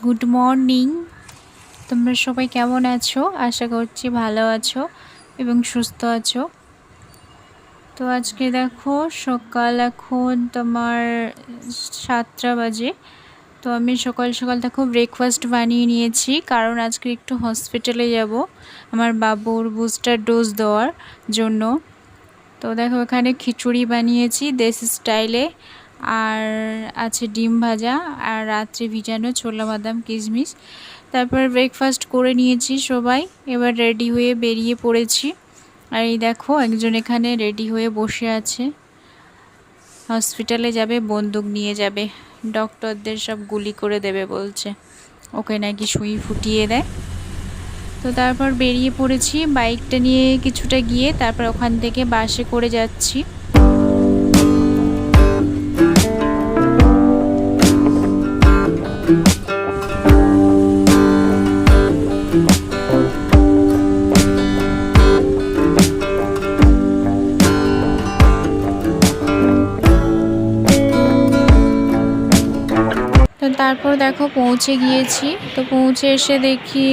Good morning. তোমরা সবাই কেমন আছো? আশা করছি ভালো আছো এবং সুস্থ আছো। তো আজকে দেখো সকাল এখন তোমার 7টা বাজে। তো আমি সকাল সকাল দেখো ব্রেকফাস্ট বানিয়ে নিয়েছি, কারণ আজকে একটু হসপিটালে যাব আমার বাবুর বুস্টার ডোজ দেওয়ার জন্য। তো দেখো এখানে খিচুড়ি বানিয়েছি দেশি স্টাইলে, আর আছে ডিম ভাজা আর রাত্রে ভিজানো ছোলা বাদাম কিশমিশ। তারপর ব্রেকফাস্ট করে নিয়েছি সবাই, এবার রেডি হয়ে বেরিয়ে পড়েছি। আর এই দেখো একজন এখানে রেডি হয়ে বসে আছে, হসপিটালে যাবে, বন্দুক নিয়ে যাবে, ডক্টরদের সব গুলি করে দেবে বলছে, ওকে নাকি সুই ফুটিয়ে দেয়। তো তারপর বেরিয়ে পড়েছি বাইকটা নিয়ে কিছুটা গিয়ে, তারপর ওখান থেকে বাসে করে যাচ্ছি। তারপর দেখো পৌঁছে গিয়েছি। তো পৌঁছে এসে দেখি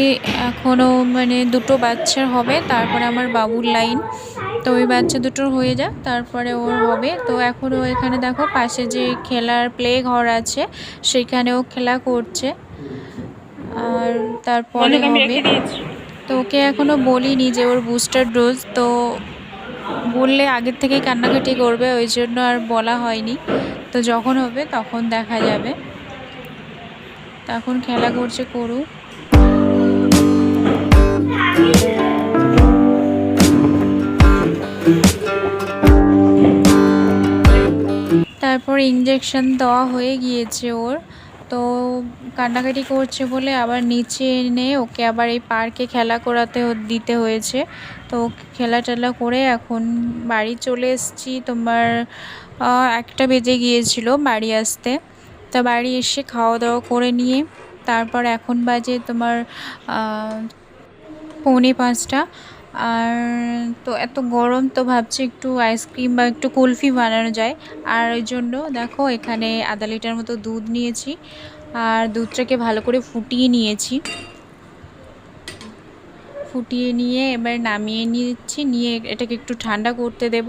এখনও মানে দুটো বাচ্চার হবে, তারপরে আমার বাবুর লাইন। তো ওই বাচ্চা দুটোর হয়ে যাক তারপরে ওর হবে। তো এখনও এখানে দেখো পাশে যে খেলার প্লে ঘর আছে সেখানেও খেলা করছে, আর তারপরে হবে। তো ওকে এখনও বলিনি যে ওর বুস্টার ডোজ, তো বললে আগের থেকেই কান্নাকাটি করবে, ওই জন্য আর বলা হয়নি। তো যখন হবে তখন দেখা যাবে, তখন খেলা করছে করুক। তারপর ইঞ্জেকশন দেওয়া হয়ে গিয়েছে ওর। তো কান্নাকাটি করছে বলে আবার নিচে এনে ওকে আবার এই পার্কে খেলা করাতে দিতে হয়েছে। তো খেলা টেলা করে এখন বাড়ি চলে এসেছি। তোমার 1টা বেজে গিয়েছিল বাড়ি আসতে। তা বাড়ি এসে খাওয়া দাওয়া করে নিয়ে তারপর এখন বাজে তোমার 4:45। আর তো এত গরম, তো ভাবছি একটু আইসক্রিম বা একটু কুলফি বানানো যায়। আর ওই জন্য দেখো এখানে আধা লিটার মতো দুধ নিয়েছি, আর দুধটাকে ভালো করে ফুটিয়ে নিয়েছি। ফুটিয়ে নিয়ে এবার নামিয়ে নিচ্ছি, নিয়ে এটাকে একটু ঠান্ডা করতে দেব।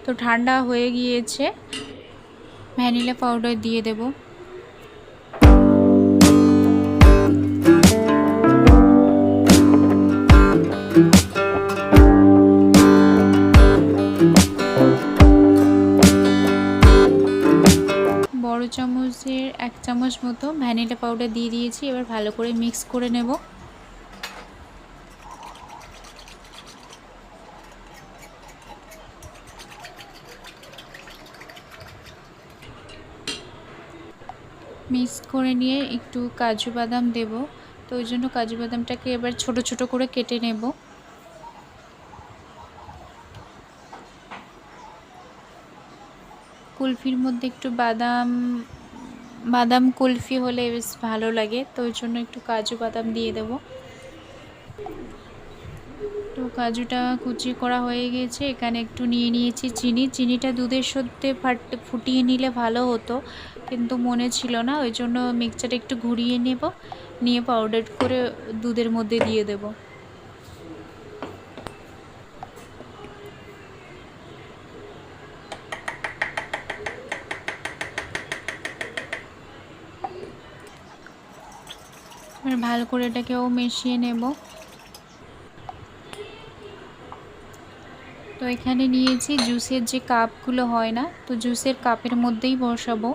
তো ঠান্ডা হয়ে গিয়েছে, ভ্যানিলা পাউডার দিয়ে দেব। বড় চামচের 1 চামচ মতো ভ্যানিলা পাউডার দিয়ে দিয়েছি, এবার ভালো করে মিক্স করে নেব। মিক্স করে নিয়ে একটু কাজু বাদাম দেব। তো ওই জন্য কাজু বাদামটাকে এবার ছোট ছোট করে কেটে নেব। কুলফির মধ্যে একটু বাদাম কুলফি হলে বেশ ভালো লাগে, তো ওই জন্য একটু কাজু বাদাম দিয়ে দেব। তো কাজুটা কুচি করা হয়ে গেছে। এখানে একটু নিয়ে নিয়েছি চিনিটা দুধের সাথে ফুটিয়ে নিলে ভালো হতো, কিন্তু মনে ছিল না, ওই জন্য মিক্সচারটা একটু ঘুরিয়ে নেব, নিয়ে পাউডার করে দুধের মধ্যে দিয়ে দেব। ভালো করে এটাকেও মিশিয়ে নেব। তো এখানে নিয়েছি জুসের যে কাপগুলো হয় না, তো জুসের কাপের মধ্যেই বসাবো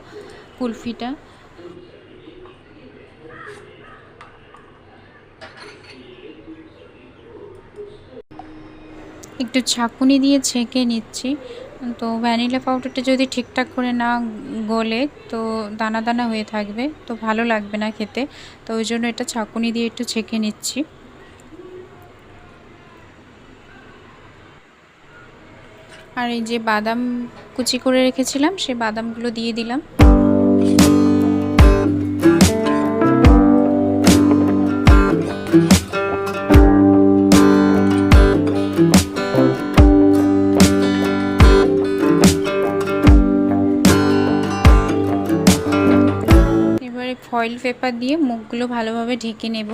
কুলফিটা। একটু ছাঁকুনি দিয়ে ছেঁকে নিচ্ছি। তো ভ্যানিলা পাউডারটা যদি ঠিকঠাক করে না গলে তো দানা দানা হয়ে থাকবে, তো ভালো লাগবে না খেতে। তো ওই জন্য এটা ছাঁকুনি দিয়ে একটু ছেঁকে নিচ্ছি। আর এই যে বাদাম কুচি করে রেখেছিলাম সেই বাদামগুলো দিয়ে দিলাম। ফয়েল পেপার দিয়ে মুখগুলো ভালোভাবে ঢেকে নেব।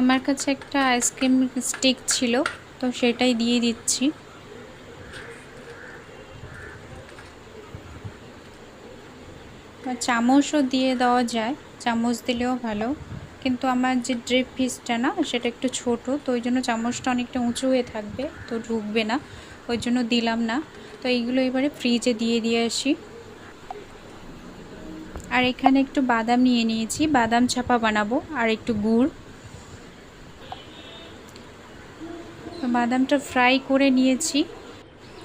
আমার কাছে একটা আইসক্রিম স্টিক ছিল, তো সেটাই দিয়ে দিচ্ছি। চামচও দিয়ে দেওয়া যায়, চামচ দিলেও ভালো, কিন্তু আমার যে ড্রিপ পিসটা না সেটা একটু ছোট, তো ওই জন্য চামচটা অনেকটা উঁচু হয়ে থাকবে, তো ঢুকবে না, ওই জন্য দিলাম না। তো এইগুলো এবারে ফ্রিজে দিয়ে আসি। আর এখানে একটু বাদাম নিয়ে নিয়েছি, বাদাম ছাপা বানাবো, আর একটু গুড়। বাদামটা ফ্রাই করে নিয়েছি,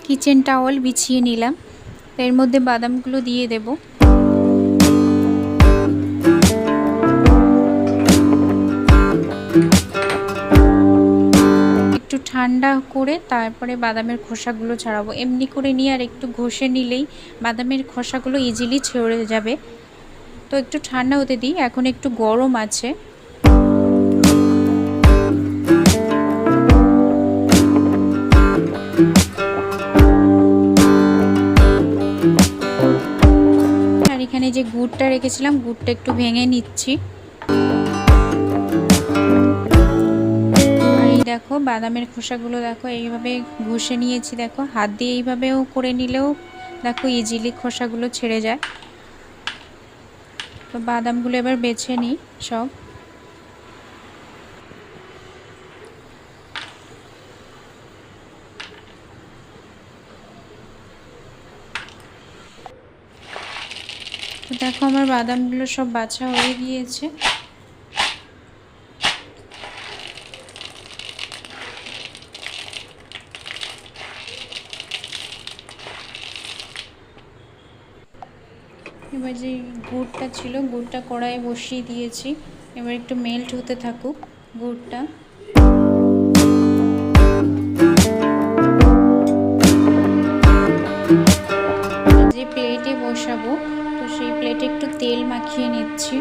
কিচেন টাওয়াল বিছিয়ে নিলাম, এর মধ্যে বাদামগুলো দিয়ে দেব। একটু ঠান্ডা করে তারপরে বাদামের খোসাগুলো ছাড়াবো। এমনি করে নিয়ে আর একটু ঘষে নিলেই বাদামের খোসাগুলো ইজিলি ছেড়ে যাবে। তো একটু ঠান্ডা হতে দিই, এখন একটু গরম আছে। আর এখানে যে গুড়টা রেখেছিলাম, গুড়টা একটু ভেঙে নিচ্ছি। আর এই দেখো বাদামের খোসাগুলো দেখো এইভাবে ঘষে নিয়েছি, দেখো হাত দিয়ে এইভাবেও করে নিলেও দেখো ইজিলি খোসাগুলো ছেড়ে যায়। তো বাদামগুলো এবার বেছে নিই সব। তো দেখো আমার বাদামগুলো সব বাছা হয়ে গিয়েছে। এবার যে গুড়টা ছিল, গুড়টা কড়াইয়ে বসিয়ে দিয়েছি, এবার একটু মেল্ট হতে থাকুক গুড়টা। যে প্লেটে বসাবো, তো সেই প্লেটে একটু তেল মাখিয়ে নিচ্ছি।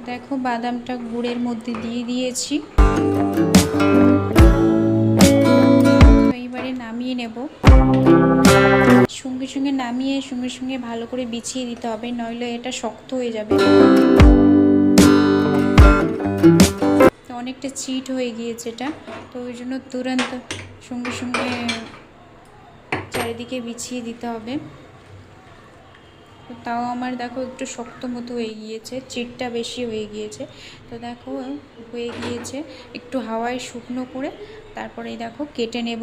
দেখো বাদামটা গুড়ের মধ্যে দিয়ে দিয়েছি, এইবারে নামিয়ে নেব। সঙ্গে সঙ্গে নামিয়ে সঙ্গে সঙ্গে ভালো করে বিছিয়ে দিতে হবে, নইলে এটা শক্ত হয়ে যাবে। তো অনেকটা চিট হয়ে গিয়েছে এটা, তো ওই জন্য তুরন্ত সঙ্গে সঙ্গে চারিদিকে বিছিয়ে দিতে হবে। তো তাও আমার দেখো একটু শক্ত মতো হয়ে গিয়েছে, চিটটা বেশি হয়ে গিয়েছে। তো দেখো হয়ে গিয়েছে, একটু হাওয়ায় শুকনো করে তারপরে দেখো কেটে নেব।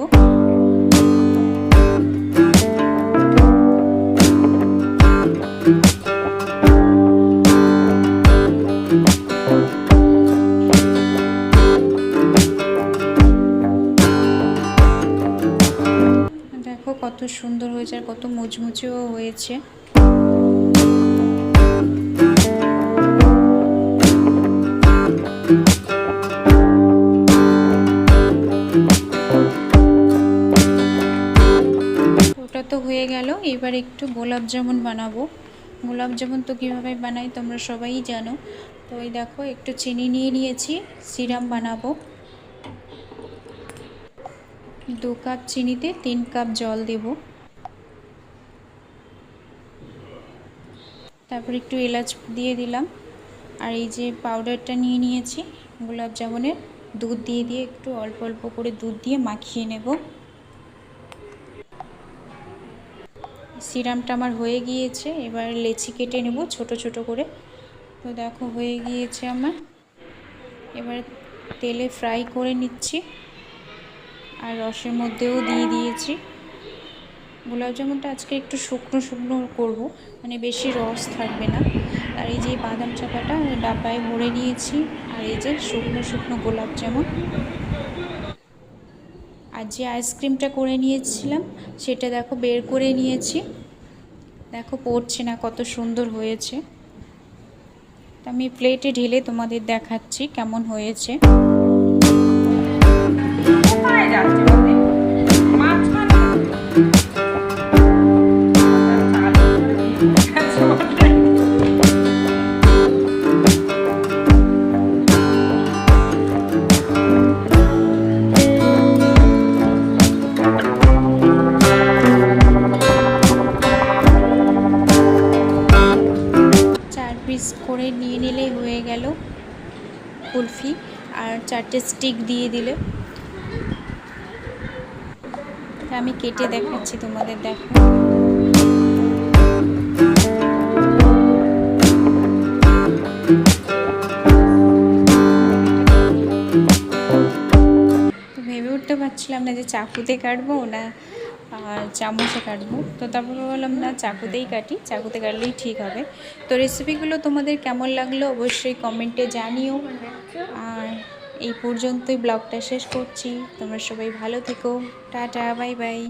দেখো কত সুন্দর হয়েছে আর কত মুচমুচেও হয়েছে। ওটা তো হয়ে গেল, এবার একটু গোলাপ জামুন বানাবো। গোলাপ জামুন তো কীভাবে বানাই তোমরা সবাই জানো। তো এই দেখো একটু চিনি নিয়ে নিয়েছি, সিরাপ বানাবো। 2 কাপ চিনিতে 3 কাপ জল দেব। তারপর একটু এলাচ দিয়ে দিলাম। আর এই যে পাউডারটা নিয়ে নিয়েছি গোলাপ জামুনের, দুধ দিয়ে দিয়ে একটু অল্প অল্প করে দুধ দিয়ে মাখিয়ে নেব। সিরামটা আমার হয়ে গিয়েছে, এবার লেচি কেটে নেব ছোট ছোট করে। তো দেখো হয়ে গিয়েছে আমার, এবার তেলে ফ্রাই করে নিচ্ছি। আর রসের মধ্যেও দিয়ে দিয়েছি। গোলাপ জামুনটা আজকে একটু শুকনো শুকনো করব, মানে বেশি রস থাকবে না। আর এই যে বাদাম চাপাটা ডাব্বায় ভরে নিয়েছি, আর এই যে শুকনো শুকনো গোলাপ জামুন। আর যে আইসক্রিমটা করে নিয়েছিলাম সেটা দেখো বের করে নিয়েছি, দেখো পড়ছে না, কত সুন্দর হয়েছে। তো আমি প্লেটে ঢেলে তোমাদের দেখাচ্ছি কেমন হয়েছে। পিস করে নিয়ে নিলেই হয়ে গেল কুলফি, আর 4টে স্টিক দিয়ে দিলে। আমি কেটে দেখাচ্ছি তোমাদের, দেখো। তো ভেবে উঠতে পারছিলাম না যে চাকুতে কাটবো না চামচে কাটবো, তো তারপরে বললাম না, চাকুতেই কাটি, চাকুতে কাটলেই ঠিক হবে। তো রেসিপিগুলো তোমাদের কেমন লাগলো অবশ্যই কমেন্টে জানিও। আর এই পর্যন্তই ব্লগটা শেষ করছি, তোমরা সবাই ভালো থেকো, টাটা, বাই বাই।